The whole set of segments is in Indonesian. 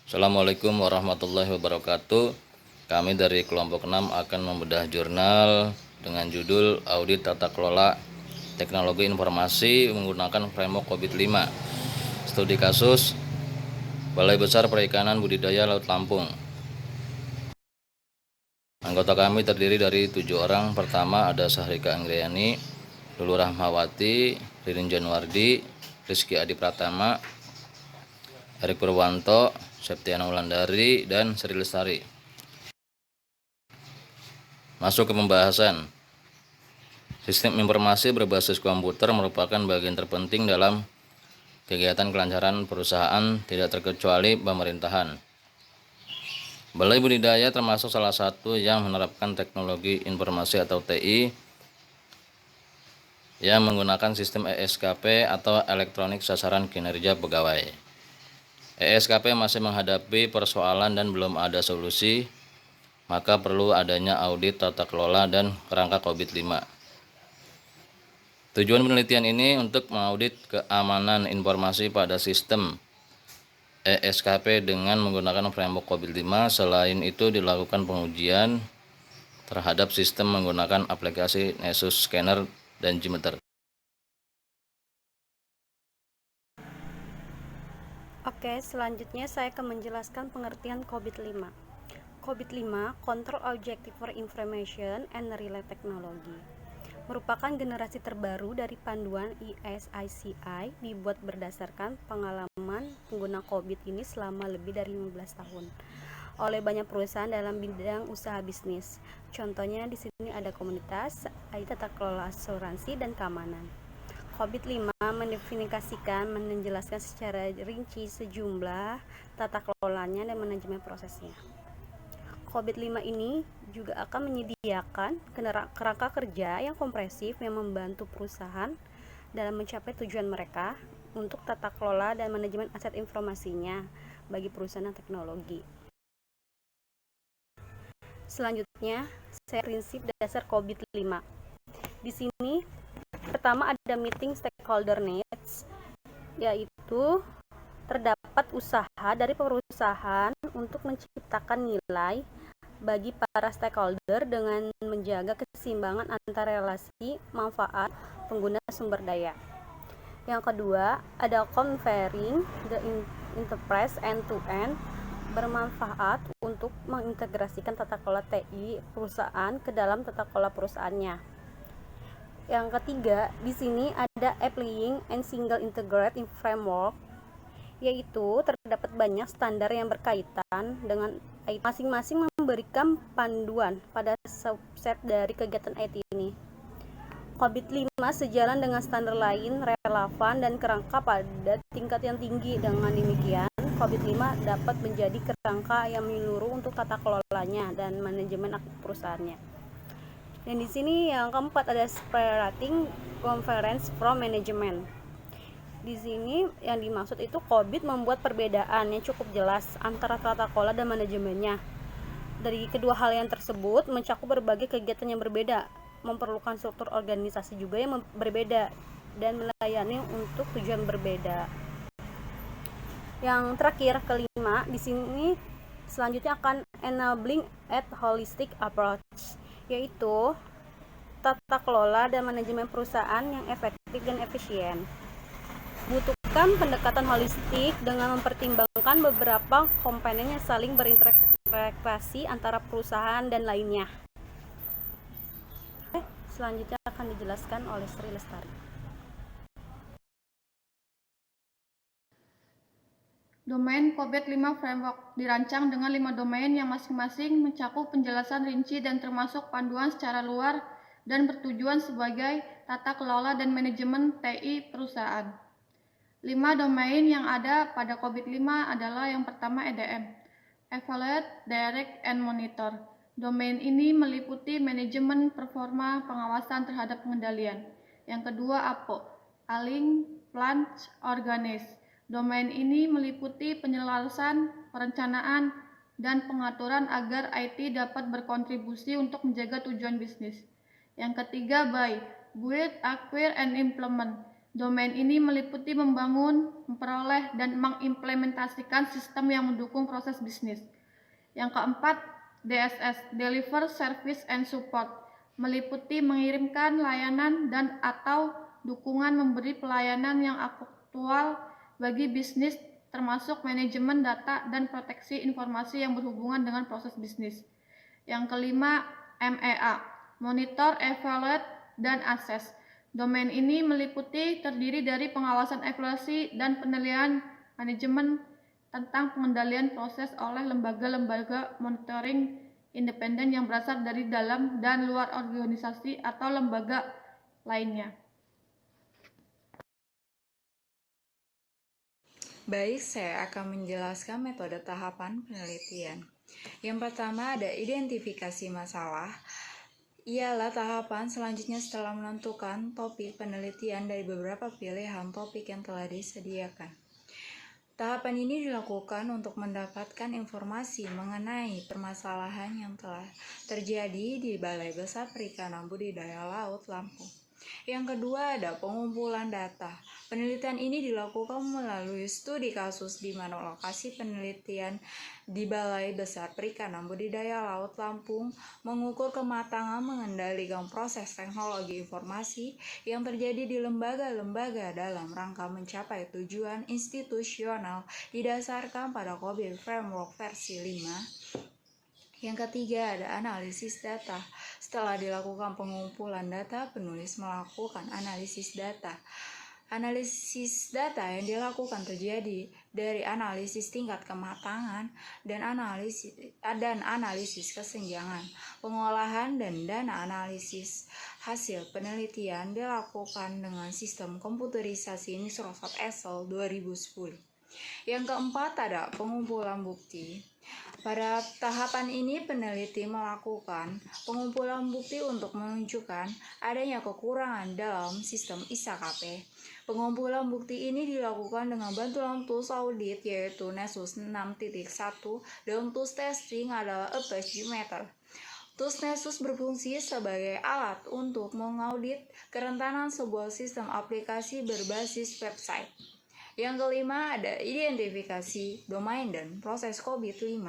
Assalamualaikum warahmatullahi wabarakatuh. Kami dari kelompok 6 akan membedah jurnal dengan judul Audit Tata Kelola Teknologi Informasi menggunakan framework COVID-5. Studi kasus Balai Besar Perikanan Budidaya Laut Lampung. Anggota kami terdiri dari 7 orang. Pertama ada Sahrika Anggriani, Lulu Rahmawati, Ririn Januardi, Rizky Adi Pratama, Erik Purwanto, Septiana Wulandari, dan Sri Lestari. Masuk ke pembahasan. Sistem informasi berbasis komputer merupakan bagian terpenting dalam kegiatan kelancaran perusahaan, tidak terkecuali pemerintahan. Balai Budidaya termasuk salah satu yang menerapkan teknologi informasi atau TI yang menggunakan sistem ESKP atau elektronik sasaran kinerja pegawai. ESKP masih menghadapi persoalan dan belum ada solusi, maka perlu adanya audit tata kelola dan kerangka COVID-5. Tujuan penelitian ini untuk mengaudit keamanan informasi pada sistem ESKP dengan menggunakan framework COVID-5. Selain itu dilakukan pengujian terhadap sistem menggunakan aplikasi Nessus Scanner dan Gmeter. Oke, selanjutnya saya akan menjelaskan pengertian COVID-5. COVID-5, Control Objective for Information and Relay Technology, merupakan generasi terbaru dari panduan ISICI dibuat berdasarkan pengalaman pengguna COVID ini selama lebih dari 15 tahun oleh banyak perusahaan dalam bidang usaha bisnis. Contohnya di sini ada komunitas, IT tata kelola asuransi dan keamanan. COVID-5 mendefinisikan, menjelaskan secara rinci sejumlah tata kelolanya dan manajemen prosesnya. COVID-5 ini juga akan menyediakan kerangka kerja yang komprehensif yang membantu perusahaan dalam mencapai tujuan mereka untuk tata kelola dan manajemen aset informasinya bagi perusahaan dan teknologi. Selanjutnya, saya prinsip dasar COVID-5. Di sini pertama ada meeting stakeholder needs, yaitu terdapat usaha dari perusahaan untuk menciptakan nilai bagi para stakeholder dengan menjaga keseimbangan antara relasi manfaat pengguna sumber daya. Yang kedua, ada conferring the enterprise end-to-end, bermanfaat untuk mengintegrasikan tata kelola TI perusahaan ke dalam tata kelola perusahaannya. Yang ketiga, di sini ada applying and single integrated framework, yaitu terdapat banyak standar yang berkaitan dengan IT. Masing-masing memberikan panduan pada subset dari kegiatan IT ini. COVID-5 sejalan dengan standar lain, relevan, dan kerangka pada tingkat yang tinggi. Dengan demikian, COVID-5 dapat menjadi kerangka yang menyeluruh untuk tata kelolanya dan manajemen perusahaannya. Dan di sini yang keempat ada separating conference from management. Di sini yang dimaksud itu COVID membuat perbedaan yang cukup jelas antara tata kelola dan manajemennya. Dari kedua hal yang tersebut mencakup berbagai kegiatan yang berbeda, memerlukan struktur organisasi juga yang berbeda, dan melayani untuk tujuan berbeda. Yang terakhir, kelima, di sini selanjutnya akan enabling at holistic approach, yaitu tata kelola dan manajemen perusahaan yang efektif dan efisien. Butuhkan pendekatan holistik dengan mempertimbangkan beberapa komponen yang saling berinteraksi antara perusahaan dan lainnya. Selanjutnya akan dijelaskan oleh Sri Lestari. Domain COVID-5 Framework dirancang dengan 5 domain yang masing-masing mencakup penjelasan rinci dan termasuk panduan secara luar dan bertujuan sebagai tata kelola dan manajemen TI perusahaan. 5 domain yang ada pada COVID-5 adalah yang pertama EDM, Evaluate, Direct, and Monitor. Domain ini meliputi manajemen performa pengawasan terhadap pengendalian. Yang kedua APO, Align, Plan, Organize. Domain ini meliputi penyelarasan, perencanaan, dan pengaturan agar IT dapat berkontribusi untuk menjaga tujuan bisnis. Yang ketiga Build, Acquire, and Implement. Domain ini meliputi membangun, memperoleh, dan mengimplementasikan sistem yang mendukung proses bisnis. Yang keempat, DSS, Deliver Service and Support, meliputi mengirimkan layanan dan atau dukungan memberi pelayanan yang aktual bagi bisnis termasuk manajemen data dan proteksi informasi yang berhubungan dengan proses bisnis. Yang kelima, MEA, Monitor, Evaluate, dan Assess. Domain ini terdiri dari pengawasan evaluasi dan penilaian manajemen tentang pengendalian proses oleh lembaga-lembaga monitoring independen yang berasal dari dalam dan luar organisasi atau lembaga lainnya. Baik, saya akan menjelaskan metode tahapan penelitian. Yang pertama ada identifikasi masalah. Ialah tahapan selanjutnya setelah menentukan topik penelitian dari beberapa pilihan topik yang telah disediakan. Tahapan ini dilakukan untuk mendapatkan informasi mengenai permasalahan yang telah terjadi di Balai Besar Perikanan Budidaya Laut Lampung. Yang kedua ada pengumpulan data. Penelitian ini dilakukan melalui studi kasus di mana lokasi penelitian di Balai Besar Perikanan Budidaya Laut Lampung mengukur kematangan mengendalikan proses teknologi informasi yang terjadi di lembaga-lembaga dalam rangka mencapai tujuan institusional didasarkan pada COVID Framework versi 5. Yang ketiga ada analisis data. Setelah dilakukan pengumpulan data, penulis melakukan analisis data. Analisis data yang dilakukan terjadi dari analisis tingkat kematangan dan analisis kesenjangan, pengolahan dan dana analisis. Hasil penelitian dilakukan dengan sistem komputerisasi Microsoft Excel 2010. Yang keempat ada pengumpulan bukti. Pada tahapan ini peneliti melakukan pengumpulan bukti untuk menunjukkan adanya kekurangan dalam sistem ISAKP. Pengumpulan bukti ini dilakukan dengan bantuan tools audit yaitu Nessus 6.1 dan tools testing adalah Apache Meter. Tools Nessus berfungsi sebagai alat untuk mengaudit kerentanan sebuah sistem aplikasi berbasis website. Yang kelima ada identifikasi domain dan proses COVID-5.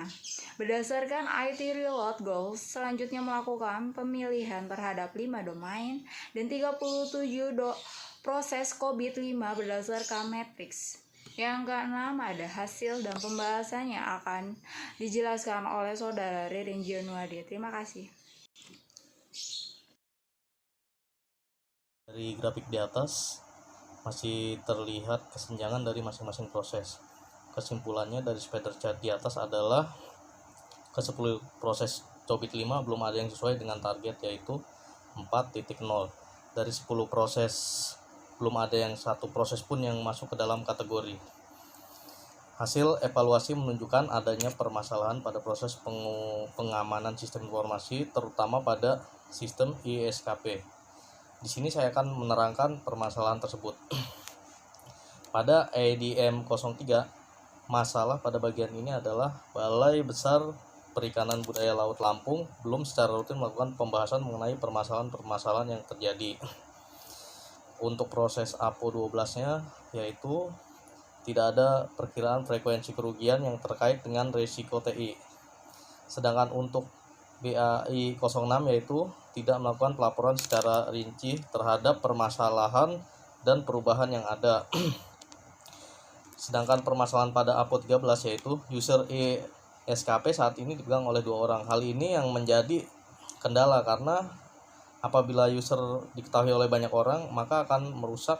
Berdasarkan IT Reload Goals, selanjutnya melakukan pemilihan terhadap 5 domain dan 37 proses COVID-5 berdasarkan matriks. Yang keenam ada hasil dan pembahasannya akan dijelaskan oleh Saudara Ririn Januadi. Terima kasih. Dari grafik di atas masih terlihat kesenjangan dari masing-masing proses. Kesimpulannya dari spider chart di atas adalah ke-10 proses COVID-5 belum ada yang sesuai dengan target yaitu 4.0. Dari 10 proses belum ada yang satu proses pun yang masuk ke dalam kategori. Hasil evaluasi menunjukkan adanya permasalahan pada proses pengamanan sistem informasi terutama pada sistem ISKP. Di sini saya akan menerangkan permasalahan tersebut. Pada EDM 03, masalah pada bagian ini adalah Balai Besar Perikanan Budaya Laut Lampung belum secara rutin melakukan pembahasan mengenai permasalahan-permasalahan yang terjadi. Untuk proses APO 12-nya yaitu tidak ada perkiraan frekuensi kerugian yang terkait dengan risiko TI. Sedangkan untuk BAI 06 yaitu tidak melakukan pelaporan secara rinci terhadap permasalahan dan perubahan yang ada. Sedangkan permasalahan pada APO 13 yaitu user SKP saat ini dipegang oleh 2 orang. Hal ini yang menjadi kendala karena apabila user diketahui oleh banyak orang maka akan merusak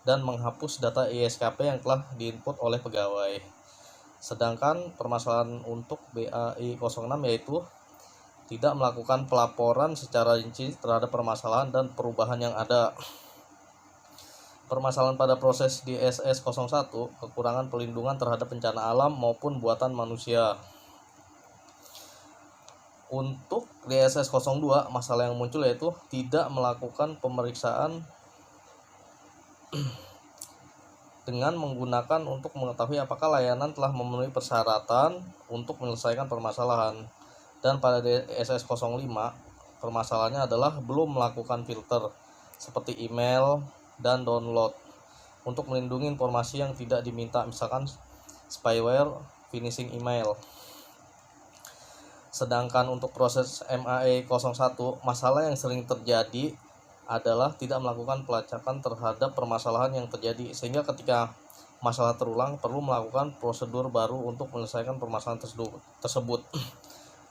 dan menghapus data ISKP yang telah diinput oleh pegawai. Sedangkan permasalahan untuk BAI 06 yaitu tidak melakukan pelaporan secara rinci terhadap permasalahan dan perubahan yang ada. Permasalahan pada proses DSS 01, kekurangan pelindungan terhadap bencana alam maupun buatan manusia. Untuk DSS 02, masalah yang muncul yaitu tidak melakukan pemeriksaan dengan menggunakan untuk mengetahui apakah layanan telah memenuhi persyaratan untuk menyelesaikan permasalahan. Dan pada DSS 05, permasalahannya adalah belum melakukan filter seperti email dan download. untuk melindungi informasi yang tidak diminta, misalkan spyware, phishing email. Sedangkan untuk proses MAE 01, masalah yang sering terjadi adalah tidak melakukan pelacakan terhadap permasalahan yang terjadi, sehingga ketika masalah terulang perlu melakukan prosedur baru untuk menyelesaikan permasalahan tersebut.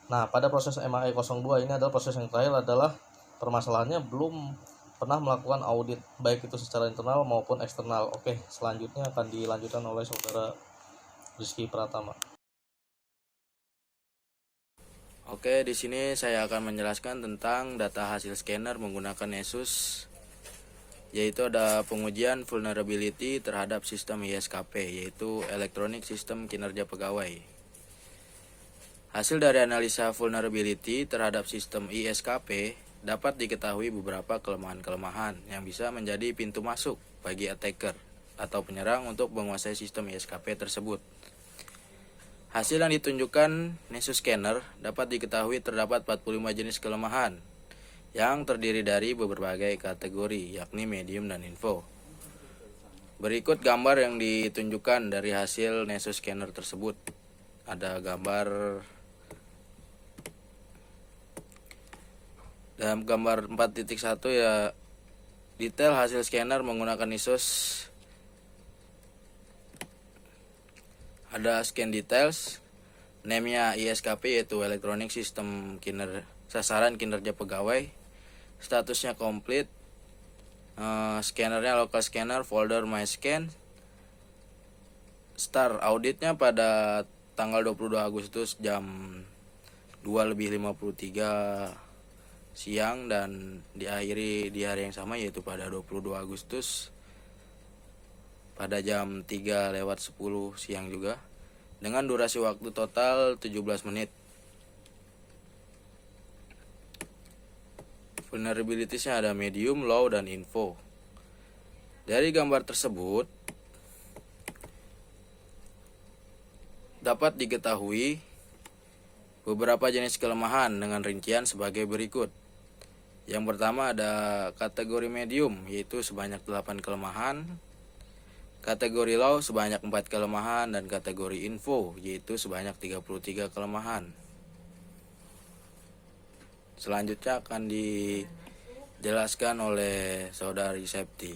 Nah, pada proses MAE 02 ini adalah proses yang terakhir, adalah permasalahannya belum pernah melakukan audit, baik itu secara internal maupun eksternal. Oke, selanjutnya akan dilanjutkan oleh Saudara Rizky Pratama. Oke, di sini saya akan menjelaskan tentang data hasil scanner menggunakan Nessus, yaitu ada pengujian vulnerability terhadap sistem ISKP, yaitu Electronic System Kinerja Pegawai. Hasil dari analisa vulnerability terhadap sistem ISKP dapat diketahui beberapa kelemahan-kelemahan yang bisa menjadi pintu masuk bagi attacker atau penyerang untuk menguasai sistem ISKP tersebut. Hasil yang ditunjukkan Nessus Scanner dapat diketahui terdapat 45 jenis kelemahan yang terdiri dari berbagai kategori, yakni medium dan info. Berikut gambar yang ditunjukkan dari hasil Nessus Scanner tersebut. Ada gambar dalam gambar 4.1 ya, detail hasil scanner menggunakan Nessus. Ada scan details, name-nya ISKP yaitu Electronic System Sasaran Kinerja Pegawai, statusnya komplit, scannernya local scanner, folder my scan, start auditnya pada tanggal 22 Agustus jam 2:53 siang dan diakhiri di hari yang sama, yaitu pada 22 Agustus pada jam 3:10 siang juga, dengan durasi waktu total 17 menit. Vulnerabilities-nya ada medium, low, dan info. Dari gambar tersebut dapat diketahui beberapa jenis kelemahan dengan rincian sebagai berikut. Yang pertama ada kategori medium, yaitu sebanyak 8 kelemahan, kategori low sebanyak 4 kelemahan, dan kategori info yaitu sebanyak 33 kelemahan. Selanjutnya akan dijelaskan oleh Saudari Septi.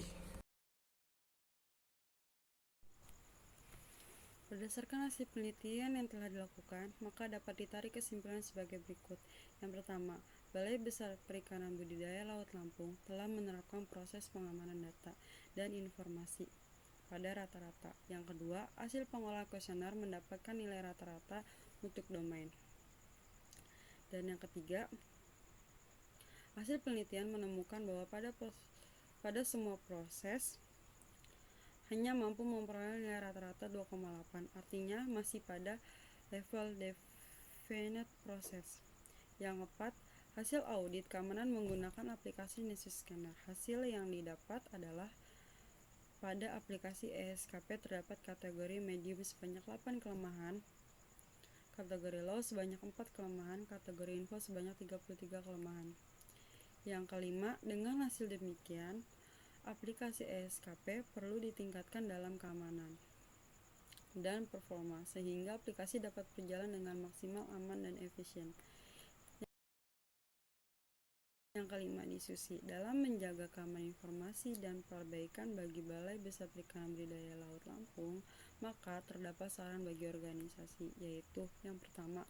Berdasarkan hasil penelitian yang telah dilakukan, maka dapat ditarik kesimpulan sebagai berikut. Yang pertama, Balai Besar Perikanan Budidaya Laut Lampung telah menerapkan proses pengamanan data dan informasi pada rata-rata. Yang kedua, hasil pengolahan kuesioner mendapatkan nilai rata-rata untuk domain. Dan yang ketiga, hasil penelitian menemukan bahwa pada semua proses hanya mampu memperoleh nilai rata-rata 2,8, artinya masih pada level definite process. Yang keempat, hasil audit keamanan menggunakan aplikasi Nessus Scanner. Hasil yang didapat adalah pada aplikasi ESKP terdapat kategori medium sebanyak 8 kelemahan, kategori low sebanyak 4 kelemahan, kategori info sebanyak 33 kelemahan. Yang kelima, dengan hasil demikian, aplikasi ESKP perlu ditingkatkan dalam keamanan dan performa sehingga aplikasi dapat berjalan dengan maksimal, aman, dan efisien. Yang kelima, diskusi dalam menjaga keamanan informasi dan perbaikan bagi Balai Besar Perikanan Budidaya Laut Lampung, maka terdapat saran bagi organisasi, yaitu yang pertama,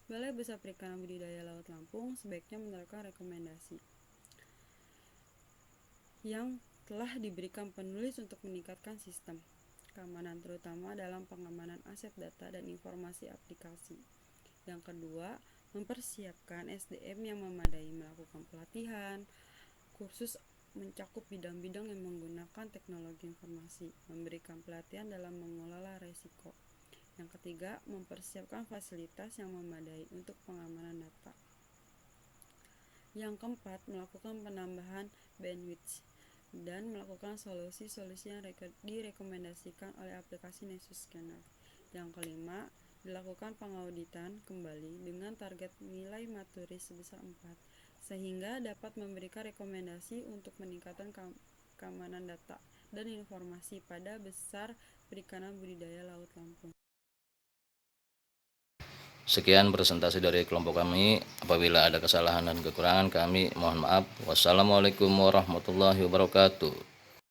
Balai Besar Perikanan Budidaya Laut Lampung sebaiknya menerapkan rekomendasi yang telah diberikan penulis untuk meningkatkan sistem keamanan, terutama dalam pengamanan aset data dan informasi aplikasi. Yang kedua, mempersiapkan SDM yang memadai, melakukan pelatihan, kursus mencakup bidang-bidang yang menggunakan teknologi informasi, memberikan pelatihan dalam mengelola risiko. Yang ketiga, mempersiapkan fasilitas yang memadai untuk pengamanan data. Yang keempat, melakukan penambahan bandwidth dan melakukan solusi-solusi yang direkomendasikan oleh aplikasi Nessus Scanner. Yang kelima, dilakukan pengauditan kembali dengan target nilai maturis sebesar 4, sehingga dapat memberikan rekomendasi untuk meningkatkan keamanan data dan informasi pada besar perikanan budidaya Laut Lampung. Sekian presentasi dari kelompok kami. Apabila ada kesalahan dan kekurangan, kami mohon maaf. Wassalamualaikum warahmatullahi wabarakatuh.